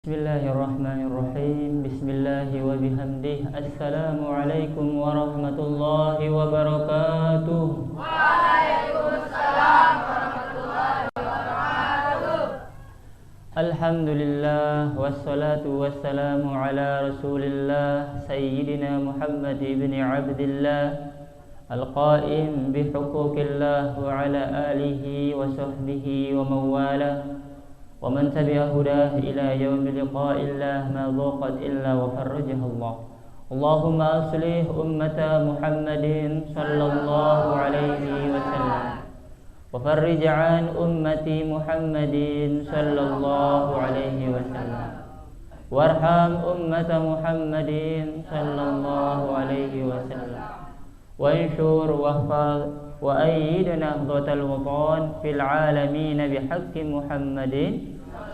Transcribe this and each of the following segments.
Bismillahirrahmanirrahim. Bismillahi wa bihamdih. Assalamualaikum warahmatullahi wabarakatuh. Waalaikumsalam warahmatullahi wabarakatuh. Alhamdulillah wassalatu wassalamu ala Rasulillah Sayyidina Muhammad ibn Abdillah al-qaim bihuquqillah wa ala alihi wa sahbihi wa mawalah ومن تبع هداه إلى يوم لقاء الله ما ضاقت إلا وفرجها الله. اللهم أصلح أمة محمد صلى الله عليه وسلم وفرج عن أمة محمد صلى الله عليه وسلم وارحم أمة محمد صلى الله عليه وسلم وانشر واحفظ وأيد نهضة الوطن في العالمين بحق محمد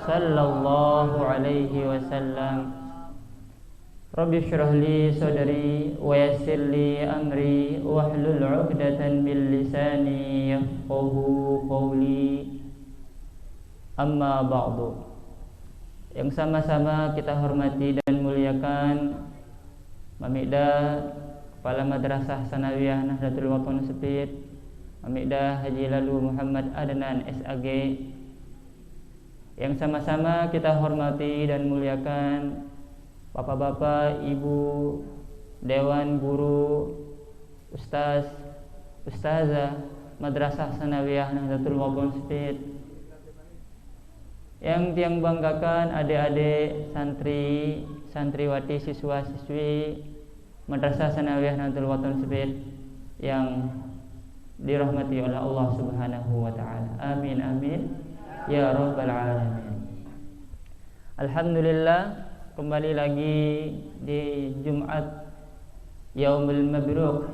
صلى الله عليه وسلم. رب اشرح لي صدري ويسر لي أمري واحلل عقدة من لساني يفقهوا قولي. Amma ba'du. Yang sama-sama kita hormati dan muliakan Mamikda Kepala Madrasah Sanawiyah Nahdlatul Wathon Sepit, Mamikda Haji Lalu Muhammad Adnan SAG, yang sama-sama kita hormati dan muliakan bapak-bapak, ibu, dewan guru, ustaz, ustazah Madrasah Sanawiyah Nahdlatul Wathon Sepit, yang banggakan adik-adik santri, santriwati, siswa-siswi Madrasah Sanawiyah Nahdlatul Wathon Sepit yang dirahmati oleh Allah Subhanahu wa taala. Amin amin ya rabbal alamin. Alhamdulillah, kembali lagi di Jumat Yaumul Mabruk,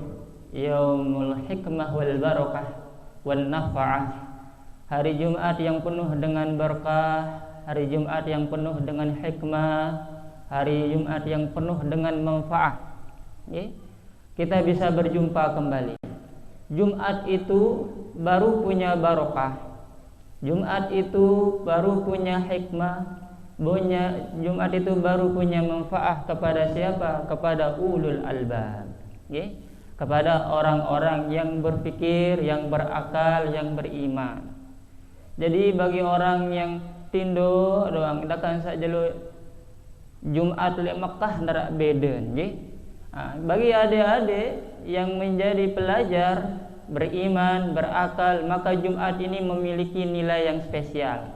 Yaumul Hikmah wal Barakah wal Nafa'ah. Hari Jumat yang penuh dengan berkah, hari Jumat yang penuh dengan hikmah, hari Jumat yang penuh dengan manfaat. Kita bisa berjumpa kembali. Jumat itu baru punya barokah, Jumat itu baru punya hikmah, Jumat itu baru punya manfaat kepada siapa? Kepada ulul albab, kepada orang-orang yang berpikir, yang berakal, yang beriman. Jadi bagi orang yang tindo doang dakan saja lo Jumat le Makkah ndarak beden, bagi adik-adik yang menjadi pelajar, beriman, berakal, maka Jumat ini memiliki nilai yang spesial.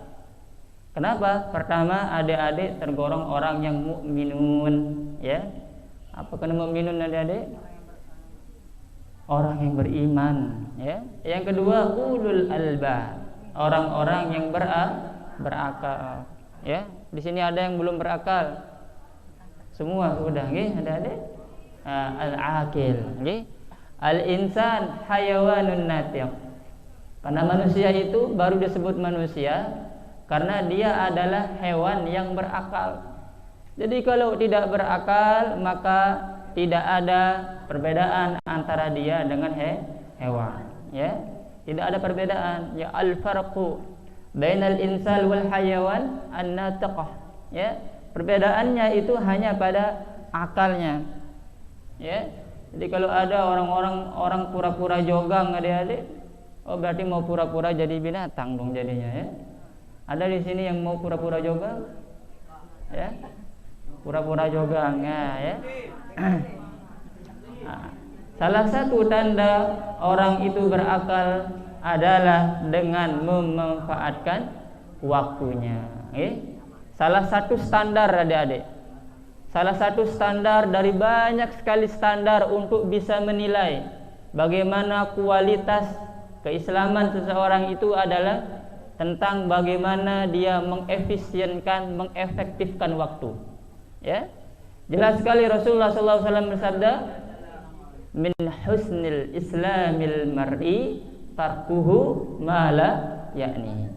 Kenapa? Pertama, adik-adik tergolong orang yang mukminun, ya. Apa kena mukminun adik-adik? Orang yang beriman, ya. Yang kedua, ulul albab, orang-orang yang berakal, ya. Di sini ada yang belum berakal. Semua sudah, nggih, adik-adik? Al-aqil, al-insan hayawanun natiq. Karena manusia itu baru disebut manusia karena dia adalah hewan yang berakal. Jadi kalau tidak berakal, maka tidak ada perbedaan antara dia dengan hewan, ya. Tidak ada perbedaan, ya. Al-farqu bainal insan wal hayawan an-natiqah, ya. Perbedaannya itu hanya pada akalnya, ya. Jadi kalau ada orang pura-pura jogang adik-adik, oh berarti mau pura-pura jadi binatang dong jadinya, ya. Ada di sini yang mau pura-pura jogang, ya, pura-pura jogang, ya. Salah satu tanda orang itu berakal adalah dengan memanfaatkan waktunya, Salah satu standar adik-adik, salah satu standar dari banyak sekali standar untuk bisa menilai bagaimana kualitas keislaman seseorang itu adalah tentang bagaimana dia mengefisienkan, mengefektifkan waktu, ya. Jelas sekali Rasulullah SAW bersabda, min husnil islamil mar'i tarkuhu ma la ya'ni.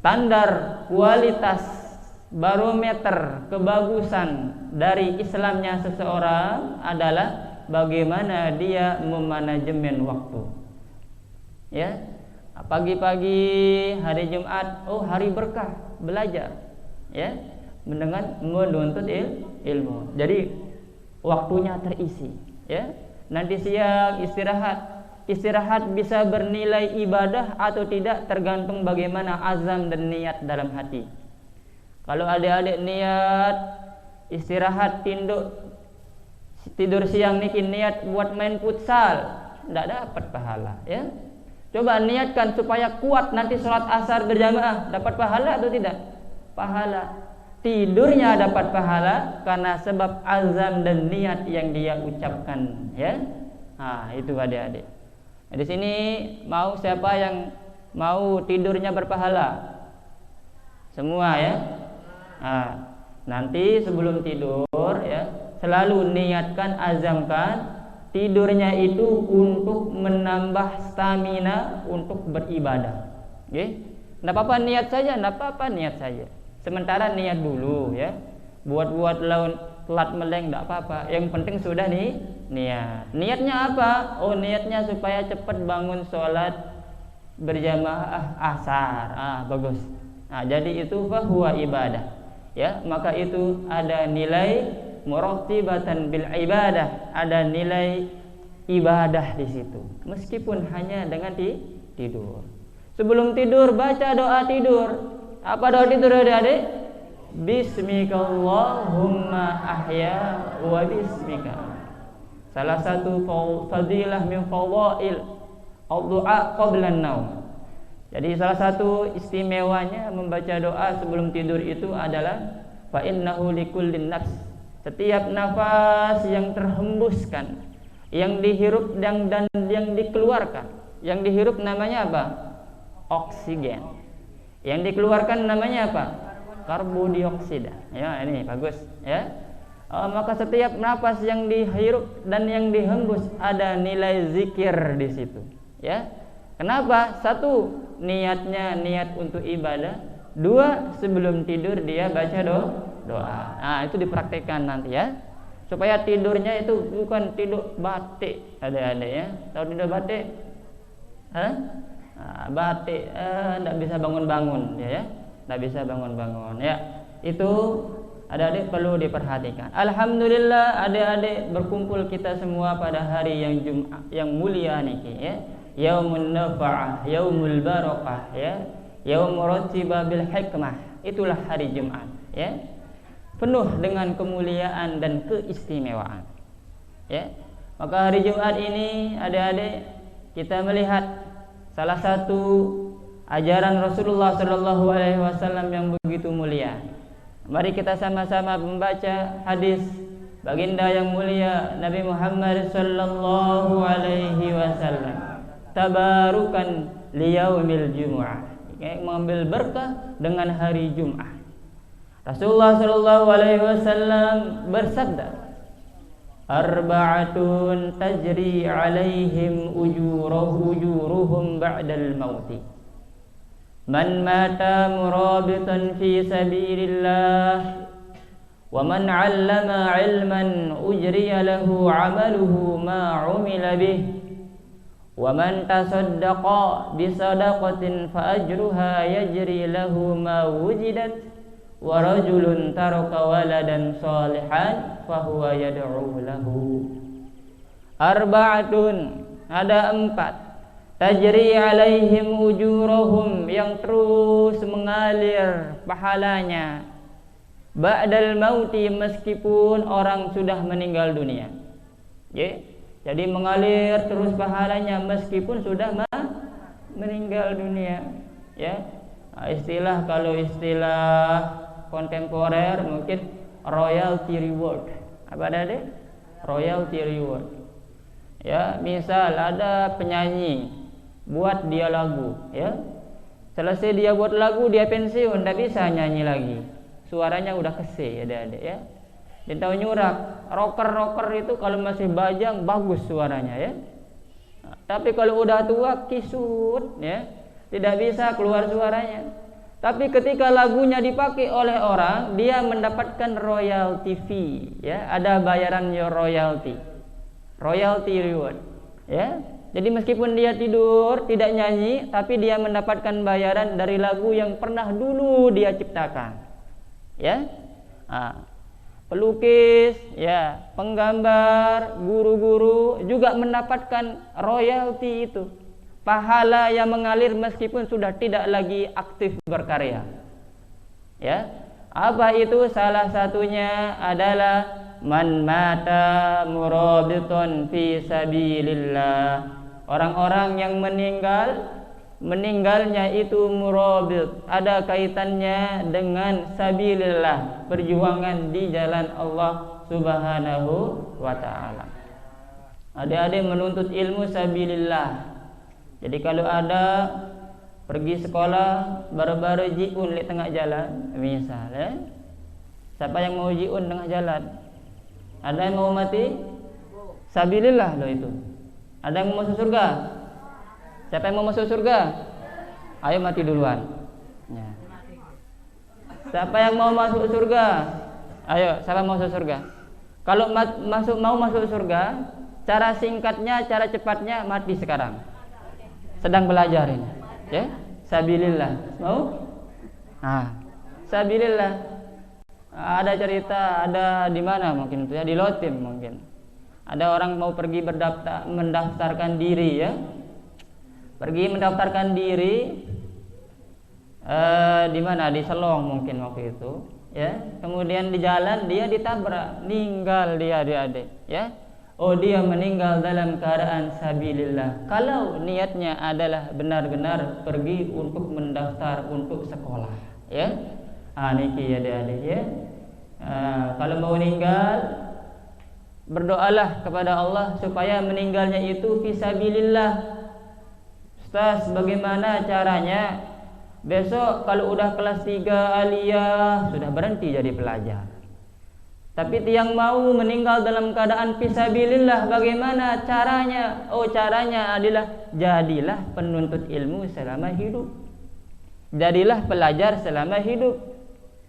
Standar kualitas, barometer kebagusan dari Islamnya seseorang adalah bagaimana dia memanajemen waktu, ya. Pagi-pagi hari Jumat, oh hari berkah belajar, ya. dengan menuntut ilmu. Jadi waktunya terisi, ya. Nanti siang istirahat bisa bernilai ibadah atau tidak tergantung bagaimana azam dan niat dalam hati. Kalau adik-adik niat istirahat tidur siang niki niat buat main futsal, tidak dapat pahala, ya. Coba niatkan supaya kuat nanti sholat asar berjamaah, dapat pahala atau tidak? Pahala. Tidurnya dapat pahala karena sebab azam dan niat yang dia ucapkan, ya. Nah, itu adik-adik. Di sini mau siapa yang mau tidurnya berpahala? Semua, ya. Nah, nanti sebelum tidur, ya, selalu niatkan, azamkan tidurnya itu untuk menambah stamina untuk beribadah. Oke? Enggak apa-apa niat saja, enggak apa-apa niat saja. Sementara niat dulu, ya. Buat laun telat meleng enggak apa-apa. Yang penting sudah nih niat. Niatnya apa? Oh, niatnya supaya cepat bangun sholat berjamaah asar. Bagus. Nah, jadi itu fahuwa ibadah. Ya, maka itu ada nilai murattibatan bil ibadah, ada nilai ibadah di situ. Meskipun hanya dengan tidur. Sebelum tidur baca doa tidur. Apa doa tidur adik-adik? Bismikallahumma ahya wa bismika. Salah satu fadilah min fadail ad-du'a qabla an-naum. Jadi salah satu istimewanya membaca doa sebelum tidur itu adalah fa innahu likullin nafs. Setiap nafas yang terhembuskan, yang dihirup dan yang dikeluarkan. Yang dihirup namanya apa? Oksigen. Yang dikeluarkan namanya apa? Karbodioksida. Ya, ini bagus, ya. Maka setiap nafas yang dihirup dan yang dihembus ada nilai zikir di situ, ya. Kenapa? Satu, niatnya niat untuk ibadah. Dua, sebelum tidur dia baca doa. Nah, itu dipraktikkan nanti, ya. Supaya tidurnya itu bukan tidur batik, adik-adik, ya. Tahu tidur batik? Batik tidak bisa bangun-bangun, ya. Tidak bisa bangun-bangun, ya. Itu adik-adik perlu diperhatikan. Alhamdulillah adik-adik berkumpul kita semua pada hari yang Jumat yang mulia niki, ya. Yaumun nafa'ah, yaumul barakah, ya. Yaum rattiba bil hikmah. Itulah hari Jumat, ya. Penuh dengan kemuliaan dan keistimewaan, ya. Maka hari Jumat ini adik-adik kita melihat salah satu ajaran Rasulullah sallallahu alaihi wasallam yang begitu mulia. Mari kita sama-sama membaca hadis baginda yang mulia Nabi Muhammad sallallahu alaihi wasallam. Tabarukan liyaumil jumu'ah. Mengambil berkah dengan hari Jumat. Rasulullah sallallahu alaihi wasallam bersabda, arba'atun tajri alaihim ujuruhum ba'dal mauti. Man mata murabitan fi sabilillah wa man 'allama 'ilman ujriya lahu 'amaluhu ma 'umila bih wa man tasaddaqa bi sadaqatin fa ajruha yajri lahu ma wujidat wa rajulun taraka waladan salihan fa huwa yad'u lahu. Arba'atun, ada 4, tajri alaihim ujuruhum, yang terus mengalir pahalanya ba'dal mauti, meskipun orang sudah meninggal dunia, ya. Jadi mengalir terus pahalanya meskipun sudah meninggal dunia, ya. Kalau istilah kontemporer mungkin royalty reward. Apa ada? Royalty reward. Ya, misal ada penyanyi buat dia lagu, ya. Selesai dia buat lagu, dia pensiun, tidak bisa nyanyi lagi. Suaranya udah kese, adik-adik, ya. Dia tahu nyurak. Rocker itu kalau masih bajang bagus suaranya, ya. Nah, tapi kalau udah tua kisut, ya, tidak bisa keluar suaranya. Tapi ketika lagunya dipakai oleh orang, dia mendapatkan royalty fee, ya. Ada bayaran royalty reward, ya. Jadi meskipun dia tidur, tidak nyanyi, tapi dia mendapatkan bayaran dari lagu yang pernah dulu dia ciptakan, ya. Pelukis, ya, penggambar, guru-guru juga mendapatkan royalti itu. Pahala yang mengalir meskipun sudah tidak lagi aktif berkarya. Ya. Apa itu? Salah satunya adalah man mata murabitun fi sabilillah. Orang-orang yang meninggalnya itu murabit, ada kaitannya dengan sabilillah, perjuangan di jalan Allah Subhanahu wa taala. Adik-adik menuntut ilmu sabilillah. Jadi kalau ada pergi sekolah baru-baru jiun di tengah jalan, misalnya, siapa yang mau jiun tengah jalan? Ada yang mau mati? Sabilillah loh itu. Ada yang mau masuk surga? Siapa yang mau masuk surga? Ayo mati duluan. Ya. Siapa yang mau masuk surga? Ayo, siapa mau masuk surga? Kalau mau masuk surga, cara singkatnya, cara cepatnya mati sekarang. Sedang belajar ini. Ya, sabilillah. Mau? Sabilillah. Ada cerita, ada di mana mungkin itu ya, di Lotim mungkin. Ada orang mau pergi mendaftarkan diri ya. Pergi mendaftarkan diri di mana? Di Selong mungkin waktu itu, ya. Kemudian di jalan dia ditabrak, meninggal dia, adik-adik, ya. Oh, dia meninggal dalam keadaan sabilillah. Kalau niatnya adalah benar-benar pergi untuk mendaftar untuk sekolah, ya. Niki ya adik-adik ya. Kalau mau meninggal, berdoalah kepada Allah supaya meninggalnya itu fisabilillah. Ustaz, bagaimana caranya? Besok kalau udah kelas 3 aliyah sudah berhenti jadi pelajar. Tapi yang mau meninggal dalam keadaan fisabilillah, bagaimana caranya? Oh, caranya adalah jadilah penuntut ilmu selama hidup. Jadilah pelajar selama hidup.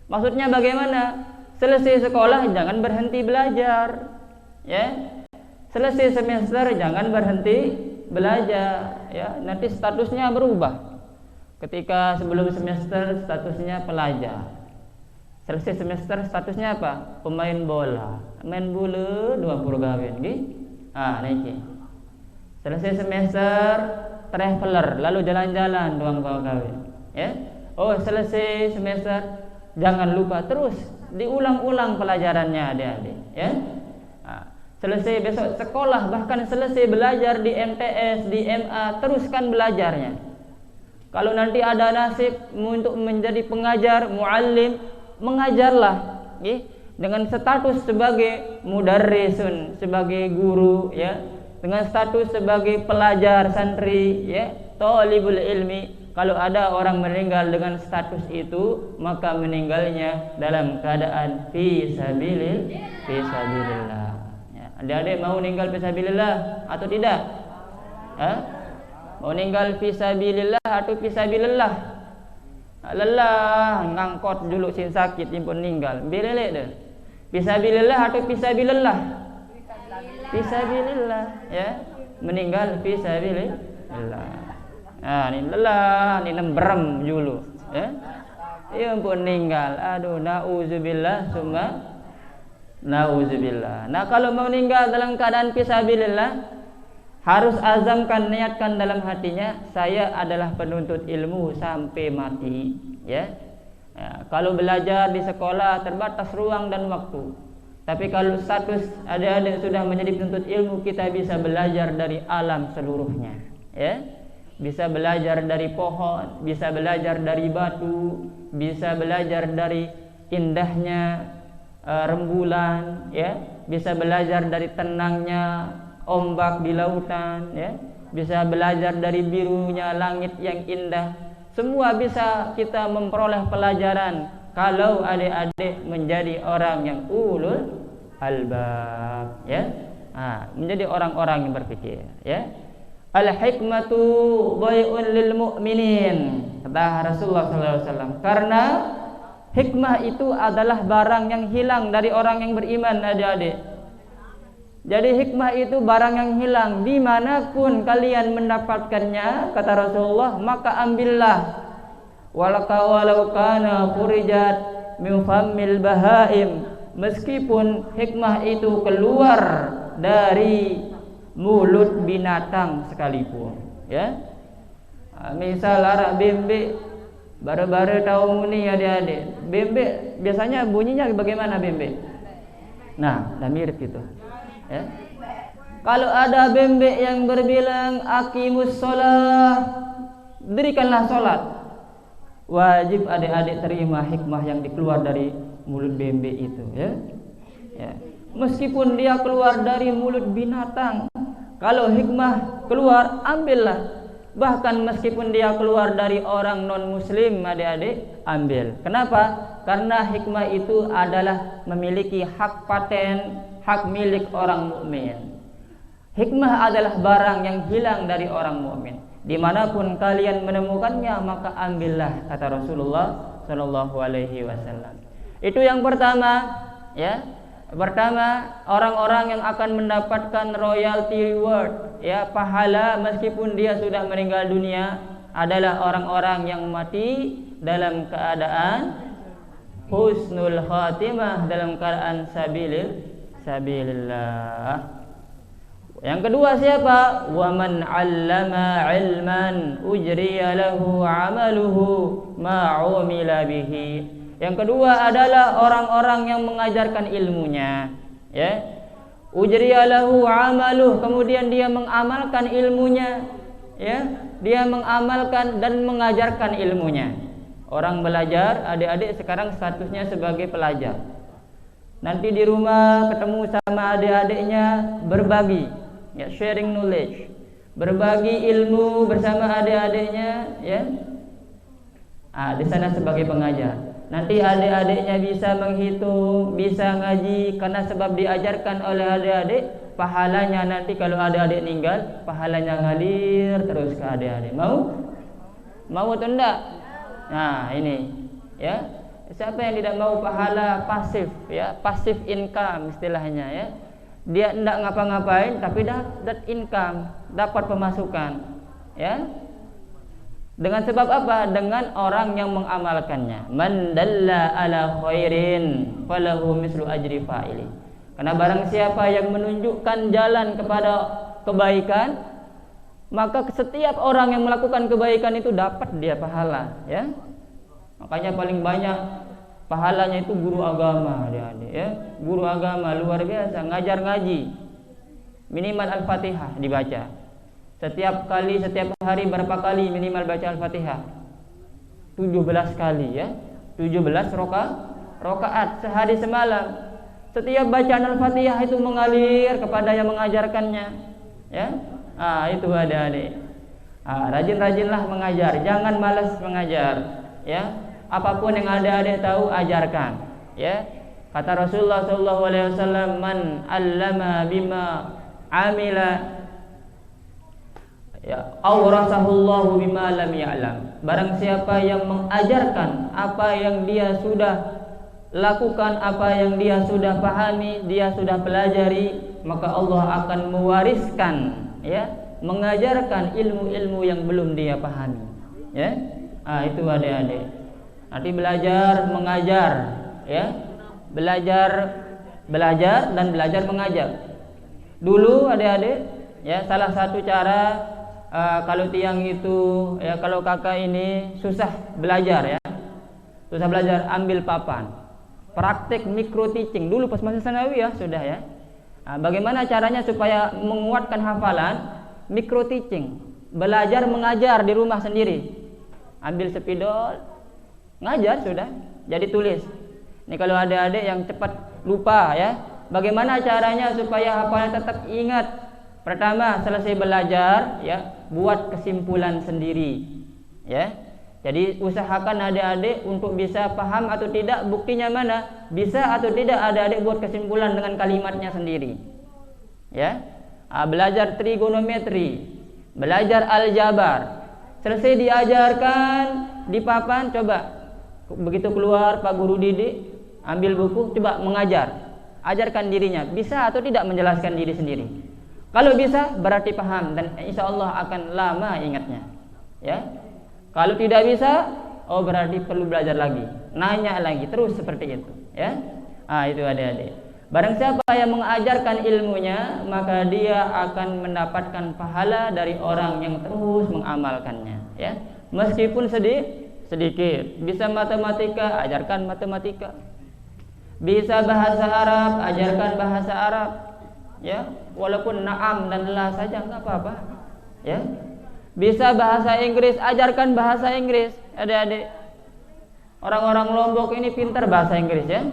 Maksudnya bagaimana? Selesai sekolah jangan berhenti belajar. Ya, selesai semester jangan berhenti belajar. Ya, nanti statusnya berubah. Ketika sebelum semester statusnya pelajar, selesai semester statusnya apa? Pemain bola. Main bola 20 gawin, niki. Selesai semester traveler, lalu jalan-jalan 20 gawin. Ya. Oh, selesai semester jangan lupa terus diulang-ulang pelajarannya adik-adik. Ya. Selesai besok sekolah, bahkan selesai belajar di MTS, di MA, teruskan belajarnya. Kalau nanti ada nasib untuk menjadi pengajar, muallim, mengajarlah, ya, dengan status sebagai mudarrisun, sebagai guru, ya, dengan status sebagai pelajar santri, ya, thalibul ilmi. Kalau ada orang meninggal dengan status itu, maka meninggalnya dalam keadaan fi sabilillah. Adik-adik mau meninggal fisabilillah atau tidak? Mau meninggal fisabilillah atau fisabilillah? Lelah ngangkot dulu sin sakit impun meninggal. Belelek deh. Fisabilillah atau fisabilillah? Fisabilillah, ya. Meninggal fisabilillah. Ini lelah, ini nembrem dulu, ya. Impun meninggal. Aduh, nauzubillah summa nauzubillah. Nah, kalau mau meninggal dalam keadaan fisabilillah, harus azamkan, niatkan dalam hatinya, saya adalah penuntut ilmu sampai mati, ya. Kalau belajar di sekolah terbatas ruang dan waktu. Tapi kalau status adik-adik sudah menjadi penuntut ilmu, kita bisa belajar dari alam seluruhnya, ya. Bisa belajar dari pohon, bisa belajar dari batu, bisa belajar dari indahnya rembulan, ya, bisa belajar dari tenangnya ombak di lautan, ya, bisa belajar dari birunya langit yang indah. Semua bisa kita memperoleh pelajaran kalau adik-adik menjadi orang yang ulul albab, ya, menjadi orang-orang yang berpikir, ya. Al hikmatu dhai'un lil mu'minin, kata Rasulullah SAW. Karena hikmah itu adalah barang yang hilang dari orang yang beriman, adik-adik. Jadi hikmah itu barang yang hilang. Dimanapun kalian mendapatkannya, kata Rasulullah, maka ambillah. Walau kana furijat min fammil bahaim, meskipun hikmah itu keluar dari mulut binatang sekalipun, ya. Misal arak bembek, bara-bara tahu ni adik-adik. Bembek biasanya bunyinya bagaimana bembek? Nah, dah mirip itu, ya. Kalau ada bembek yang berbilang aqimus shalah, dirikanlah salat. Wajib adik-adik terima hikmah yang dikeluar dari mulut bembek itu, ya. Ya. Meskipun dia keluar dari mulut binatang, kalau hikmah keluar, ambillah. Bahkan meskipun dia keluar dari orang non muslim, adik-adik, ambil. Kenapa? Karena hikmah itu adalah memiliki hak paten, hak milik orang mukmin. Hikmah adalah barang yang hilang dari orang mukmin. Dimanapun kalian menemukannya, maka ambillah, kata Rasulullah Shallallahu Alaihi Wasallam. Itu yang pertama, ya. Pertama, orang-orang yang akan mendapatkan royalty reward, ya, pahala meskipun dia sudah meninggal dunia, adalah orang-orang yang mati dalam keadaan husnul khatimah, dalam keadaan sabilillah. Yang kedua siapa? Wa man 'allama 'ilman ujriya lahu 'amaluhu ma 'umila bihi. Yang kedua adalah orang-orang yang mengajarkan ilmunya, ya. Ujriya lahu 'amaluh, kemudian dia mengamalkan ilmunya, ya. Dia mengamalkan dan mengajarkan ilmunya. Orang belajar, adik-adik sekarang statusnya sebagai pelajar. Nanti di rumah ketemu sama adik-adiknya, berbagi, ya, sharing knowledge, berbagi ilmu bersama adik-adiknya, ya. Di sana sebagai pengajar. Nanti adik-adiknya bisa menghitung, bisa ngaji, karena sebab diajarkan oleh adik-adik. Pahalanya nanti kalau adik-adik meninggal, pahalanya ngalir terus ke adik-adik. Mau atau enggak? Nah, ini, ya. Siapa yang tidak mau pahala pasif, ya, passive income istilahnya, ya. Dia tidak ngapa-ngapain tapi dapat income, dapat pemasukan, ya. Dengan sebab apa? Dengan orang yang mengamalkannya. Man dalla ala khairin falahu mislu ajri fa'ili. Karena barang siapa yang menunjukkan jalan kepada kebaikan, maka setiap orang yang melakukan kebaikan itu dapat dia pahala, ya. Makanya paling banyak pahalanya itu guru agama, adik-adik, ya. Guru agama luar biasa, ngajar ngaji. Minimal Al-Fatihah dibaca. Setiap hari berapa kali minimal baca Al-Fatihah? 17 kali, ya. 17 rakaat sehari semalam. Setiap bacaan Al-Fatihah itu mengalir kepada yang mengajarkannya, ya. Itu adik-adik. Rajin-rajinlah mengajar, jangan malas mengajar, ya. Apapun yang adik-adik tahu, ajarkan, ya. Kata Rasulullah SAW, man allama bima amila, ya, awrasahullahu bima lam ya'lam. Barang siapa yang mengajarkan apa yang dia sudah lakukan, apa yang dia sudah pahami, dia sudah pelajari, maka Allah akan mewariskan, ya, mengajarkan ilmu-ilmu yang belum dia pahami, ya. Itu adik-adik. Nanti belajar mengajar, ya. Belajar dan belajar mengajar. Dulu adik-adik, ya, salah satu cara, kalau tiang itu, ya, kalau kakak ini susah belajar, ya, susah belajar, ambil papan, praktek micro teaching dulu pas masih sanawiyah sudah, ya. Bagaimana caranya supaya menguatkan hafalan? Micro teaching, belajar mengajar di rumah sendiri, ambil spidol, ngajar sudah, jadi tulis. Ini kalau adik-adik yang cepat lupa, ya, bagaimana caranya supaya hafalan tetap ingat? Pertama, selesai belajar, ya, buat kesimpulan sendiri, ya. Jadi usahakan adik-adik untuk bisa paham atau tidak, buktinya mana, bisa atau tidak adik-adik buat kesimpulan dengan kalimatnya sendiri, ya. Belajar trigonometri, belajar aljabar, selesai diajarkan di papan, coba begitu keluar Pak Guru didik, ambil buku, coba mengajar, ajarkan dirinya, bisa atau tidak menjelaskan diri sendiri. Kalau bisa berarti paham dan insya Allah akan lama ingatnya, ya. Kalau tidak bisa, oh berarti perlu belajar lagi, nanya lagi, terus seperti itu, ya. Itu adik-adik. Barang siapa yang mengajarkan ilmunya, maka dia akan mendapatkan pahala dari orang yang terus mengamalkannya, ya. Meskipun sedikit. Bisa matematika, ajarkan matematika. Bisa bahasa Arab, ajarkan bahasa Arab, ya. Walaupun na'am dan la saja enggak apa-apa, ya. Bisa bahasa Inggris, ajarkan bahasa Inggris. Adik-adik, orang-orang Lombok ini pintar bahasa Inggris, ya.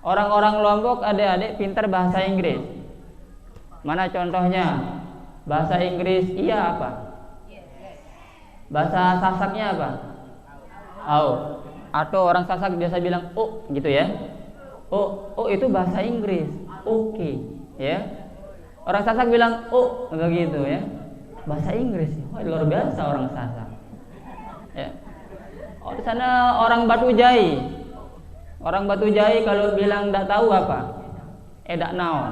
Orang-orang Lombok adik-adik pintar bahasa Inggris. Mana contohnya? Bahasa Inggris iya apa? Bahasa Sasaknya apa? Atau orang Sasak biasa bilang gitu, ya. Itu bahasa Inggris. Oke, ya. Orang Sasak bilang begitu, ya. Bahasa Inggris. Luar biasa orang Sasak. Ya. Di sana orang Batu Jai. Orang Batu Jai kalau bilang tidak tahu apa? Don't know.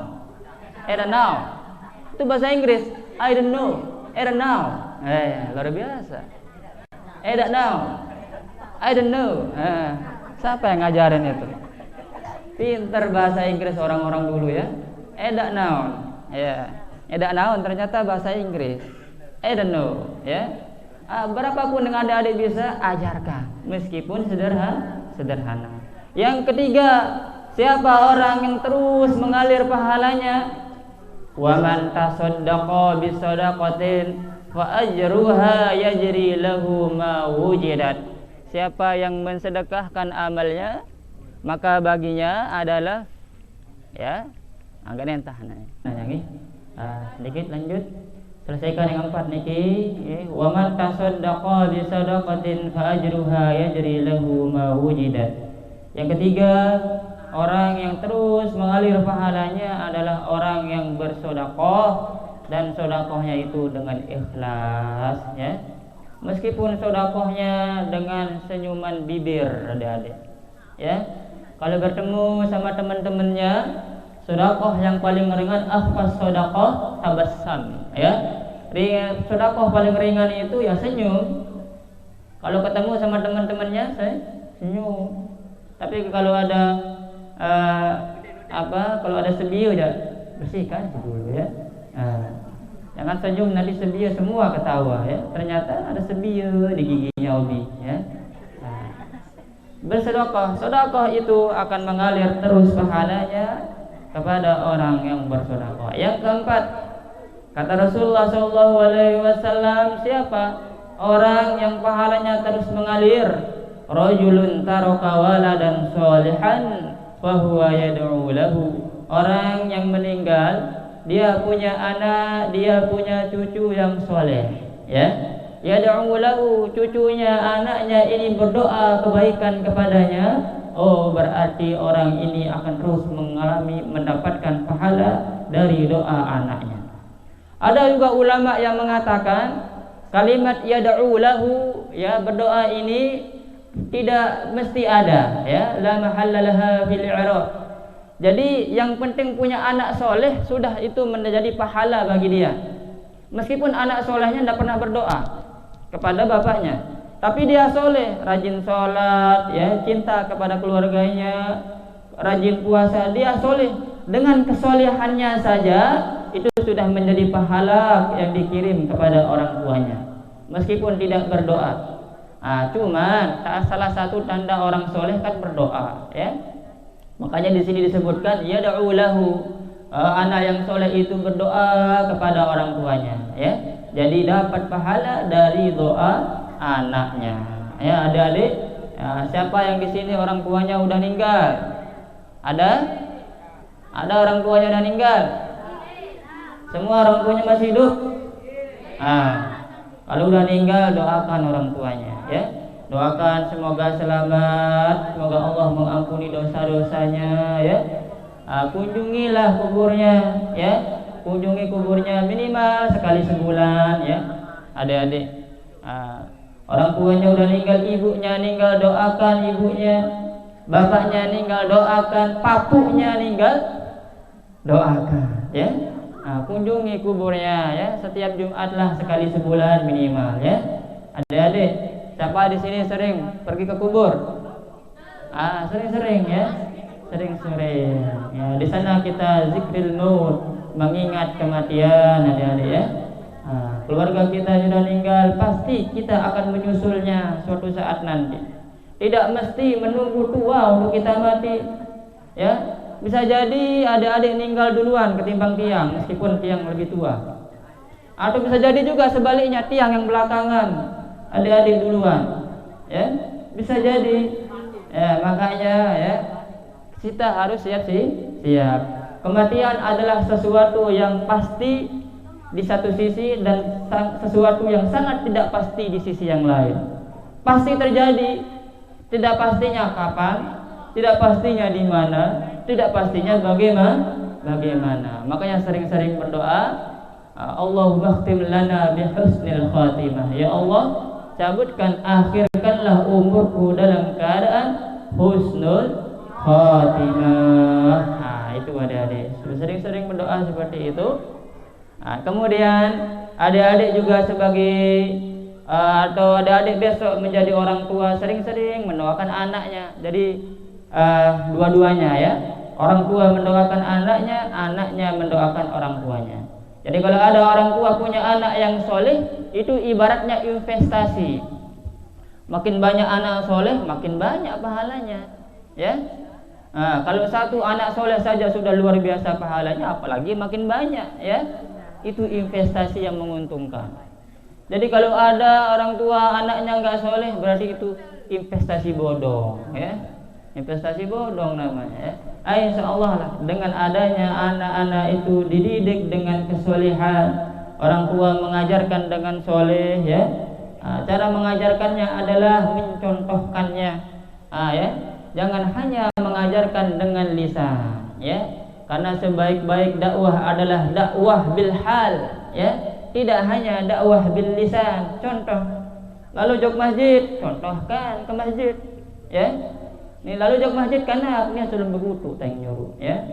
Itu bahasa Inggris. I don't know. Luar biasa. I don't know. Siapa yang ngajarin itu? Pintar bahasa Inggris orang-orang dulu, ya. Don't know. Ya. Don't know ternyata bahasa Inggris. I don't know, ya. Berapapun yang adik-adik bisa ajarkan, meskipun sederhana. Yang ketiga, siapa orang yang terus mengalir pahalanya? Wa man tasaddaqa bisadaqatin fa ajruha yajri lahu ma wujidat. Siapa yang mensedekahkan amalnya, maka baginya adalah, ya, agak nentah nanya. Sedikit lanjut. Selesaikan yang keempat niki, wa man tasaddaqa bi sadaqatin fa ajruha yajri lahu ma wujidat. Yang ketiga, orang yang terus mengalir pahalanya adalah orang yang bersedekah dan sedekahnya itu dengan ikhlas, ya. Meskipun sedekahnya dengan senyuman bibir, adik-adik, ya. Kalau bertemu sama teman-temannya, sedekah yang paling ringan akhfas sedekah tabassam, ya. Sedekah paling ringan itu ya senyum. Kalau ketemu sama teman-temannya senyum. Tapi kalau ada kalau ada sebiu ya bersihkan dulu, ya. Jangan senyum nanti sebiu semua ketawa, ya. Ternyata ada sebiu di giginya Obi, ya. Bersedekah itu akan mengalir terus pahalanya kepada orang yang bersedekah. Yang keempat, kata Rasulullah SAW, siapa orang yang pahalanya terus mengalir? Rajulun taraka waladan sholihan fahuwa yad'u lahu. Orang yang meninggal, dia punya anak, dia punya cucu yang soleh, ya. Yad'u lahu, cucunya, anaknya ini berdoa kebaikan kepadanya. Berarti orang ini akan terus mendapatkan pahala dari doa anaknya. Ada juga ulama yang mengatakan kalimat yad'u lahu, ya, berdoa ini tidak mesti ada, ya, la mahalla laha fil i'rab. Jadi yang penting punya anak soleh, sudah itu menjadi pahala bagi dia. Meskipun anak solehnya tidak pernah berdoa kepada bapaknya, tapi dia soleh, rajin sholat, ya, cinta kepada keluarganya, rajin puasa, dia soleh. Dengan kesolehannya saja itu sudah menjadi pahala yang dikirim kepada orang tuanya, meskipun tidak berdoa. Cuman salah satu tanda orang soleh kan berdoa, ya. Makanya di sini disebutkan yad'u lahu, anak yang soleh itu berdoa kepada orang tuanya, ya. Jadi dapat pahala dari doa anaknya, ya. Adik-adik, siapa yang di sini orang tuanya udah meninggal? Ada orang tuanya udah meninggal? Semua orang tuanya masih hidup? Kalau udah meninggal, doakan orang tuanya, ya. Doakan semoga selamat, semoga Allah mengampuni dosa-dosanya, ya. Kunjungilah kuburnya, ya. Kunjungi kuburnya minimal sekali sebulan, ya. Adik-adik, orang tuanya udah meninggal, ibunya meninggal, doakan ibunya. Bapaknya meninggal, doakan. Papunya meninggal, doakan, ya. Kunjungi kuburnya, ya. Setiap Jumat lah sekali sebulan minimal, ya. Adik-adik, Siapa di sini sering pergi ke kubur? Sering-sering ya. Sering-sering. Ya, di sana kita zikril maut, mengingat kematian adik-adik ya. Keluarga kita sudah meninggal, pasti kita akan menyusulnya suatu saat nanti. Tidak mesti menunggu tua untuk kita mati. Ya, bisa jadi adik-adik meninggal duluan ketimbang tiang, meskipun tiang lebih tua. Atau bisa jadi juga sebaliknya, tiang yang belakangan, adik-adik duluan. Ya, bisa jadi. Ya, makanya ya kita harus siap. Kematian adalah sesuatu yang pasti di satu sisi dan sesuatu yang sangat tidak pasti di sisi yang lain. Pasti terjadi, tidak pastinya kapan, tidak pastinya di mana, tidak pastinya bagaimana. Makanya sering-sering berdoa, Allahumma khtim lana bihusnil khatimah. Ya Allah, akhirkanlah umurku dalam keadaan husnul khatimah. Itu adik-adik, sering-sering berdoa seperti itu. Kemudian adik-adik juga sebagai atau adik-adik besok menjadi orang tua, sering-sering mendoakan anaknya. Jadi dua-duanya ya, orang tua mendoakan anaknya, anaknya mendoakan orang tuanya. Jadi kalau ada orang tua punya anak yang soleh, itu ibaratnya investasi. Makin banyak anak soleh, makin banyak pahalanya. Ya, kalau satu anak soleh saja sudah luar biasa pahalanya, apalagi makin banyak. Ya, itu investasi yang menguntungkan. Jadi kalau ada orang tua anaknya nggak soleh, berarti itu investasi bodong. Ya, investasi bodong namanya. Ya. Insya Allah lah, dengan adanya anak-anak itu dididik dengan kesolehan, orang tua mengajarkan dengan soleh, ya. Cara mengajarkannya adalah mencontohkannya, ya. Jangan hanya mengajarkan dengan lisan, ya. Karena sebaik-baik dakwah adalah dakwah bil hal, ya. Tidak hanya dakwah bil lisan, contoh. Lalu jok masjid, contohkan ke masjid, ya. Ini lalu jok masjid karena ini sudah begitu teng nyuruh, ya.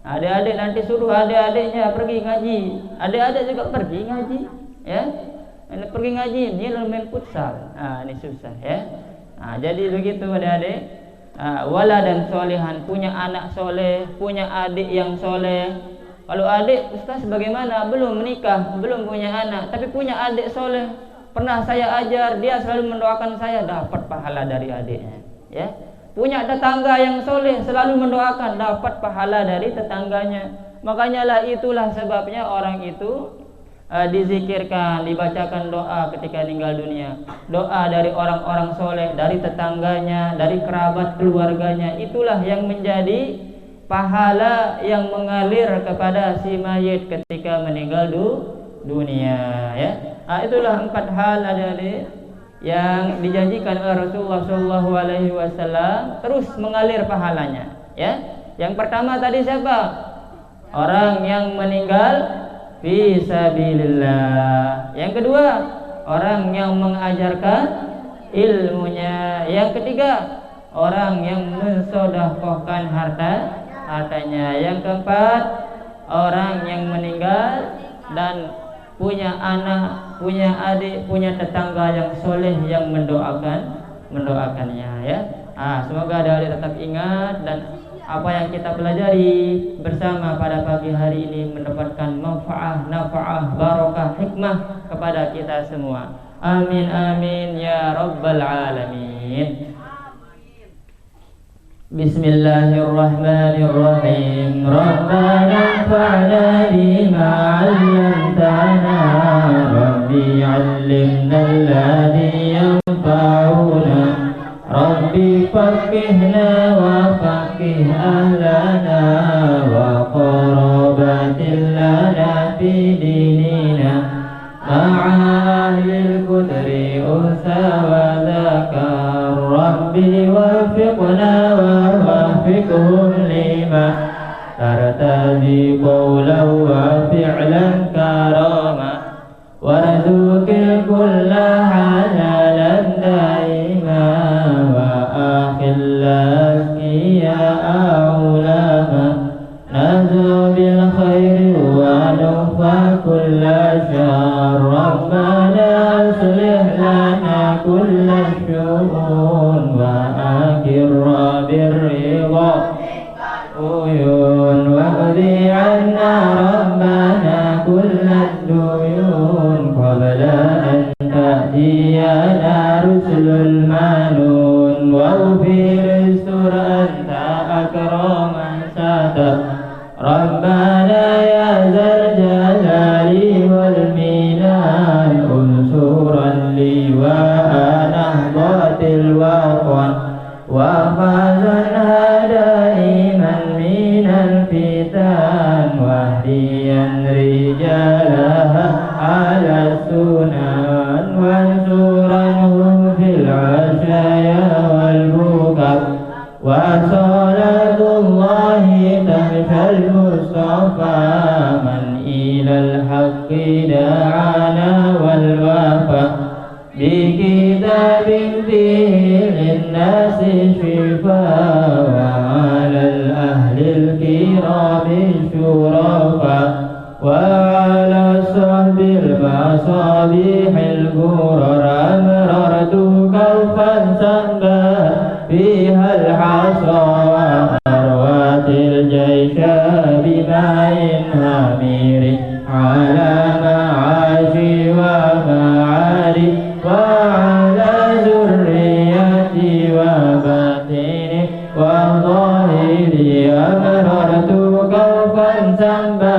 Adik-adik nanti suruh adik-adiknya pergi ngaji, adik-adik juga pergi ngaji, ya. Ini pergi ngaji, ini lalu main futsal. Ini susah, ya. Jadi begitu adik-adik. Wala dan solehan, punya anak soleh, punya adik yang soleh. Kalau adik, Ustaz bagaimana? Belum menikah, belum punya anak, tapi punya adik soleh. Pernah saya ajar, dia selalu mendoakan saya, dapat pahala dari adiknya, ya. Punya tetangga yang soleh, selalu mendoakan, dapat pahala dari tetangganya. Makanya lah itulah sebabnya orang itu dizikirkan, dibacakan doa ketika meninggal dunia. Doa dari orang-orang soleh, dari tetangganya, dari kerabat keluarganya. Itulah yang menjadi pahala yang mengalir kepada si mayit ketika meninggal dunia. Ya, itulah 4 hal adik-adik yang dijanjikan oleh Rasulullah SAW terus mengalir pahalanya. Ya, yang pertama tadi siapa? Orang yang meninggal fi sabilillah. Yang kedua, orang yang mengajarkan ilmunya. Yang ketiga, orang yang mensedekahkan hartanya. Yang keempat, orang yang meninggal dan punya anak, punya adik, punya tetangga yang soleh yang mendoakannya, ya. Semoga adik-adik tetap ingat dan apa yang kita pelajari bersama pada pagi hari ini mendapatkan manfaat, nafa'ah, barakah, hikmah kepada kita semua. Amin amin ya rabbal alamin. Bismillahirrahmanirrahim. Rabbana anfa'na bima 'allamtana, Rabbi 'allimna alladhi yanfa'una, Rabbi faqihna wa faqih ahlana wa qarabatin lana fi dinina ma'a ahlil qudri unsa wa dhakar, Rabbi wafiqna ووفقهم لما ترتضي قولا وفعلا كرما وارزق الكل حلالا دائما وآخل الأسقياء علما نزو بالخير ونوفى كل شر ربنا اصلح لنا كل العيون واقضي عنا ربنا كل الديون قبل أن تأتينا رسل المنون واغفر استر أنت أكرم ساتر ربنا يا ذا الجلال والمنان انصرا لواء نهضة الوطن واحفظنا دائما من الفتن واهديا رجالها على السنن وانصرنهم في العشايا والبكر وصلاة الله تحت المصطفى من إلى الحق دعانا والوفا بكتاب فيه للناس شفاء وعلى الأهل الكرام الشرفاء وعلى الصحب المصابيح الغرر أمررت كوفا سنبا فيها الحصى وأروات الجيش بماء هامير على معاشي ومعاري وعلى ذريتي وباطني وظاهري أمررت كوفا سنبا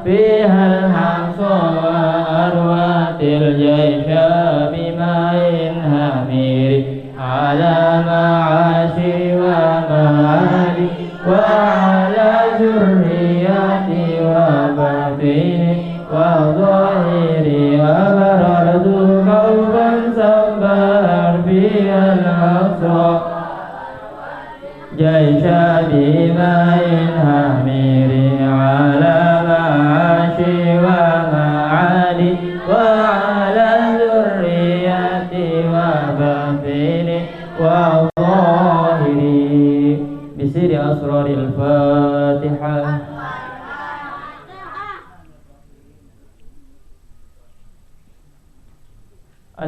فيها الحصى وأروات الجيش بماء هامير على معاشي ومعالي وعلى ذريتي وباطني وظاهري ومررت كوفا سنبا فيها الحصى جيش بماء هامير على معاشي ومعالي وعلى ذريتي وباطني وظاهري بسر أسرار الفاتحة.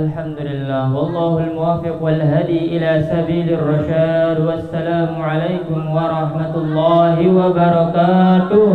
الحمد لله والله الموافق والهدي إلى سبيل الرشاد والسلام عليكم ورحمة الله وبركاته.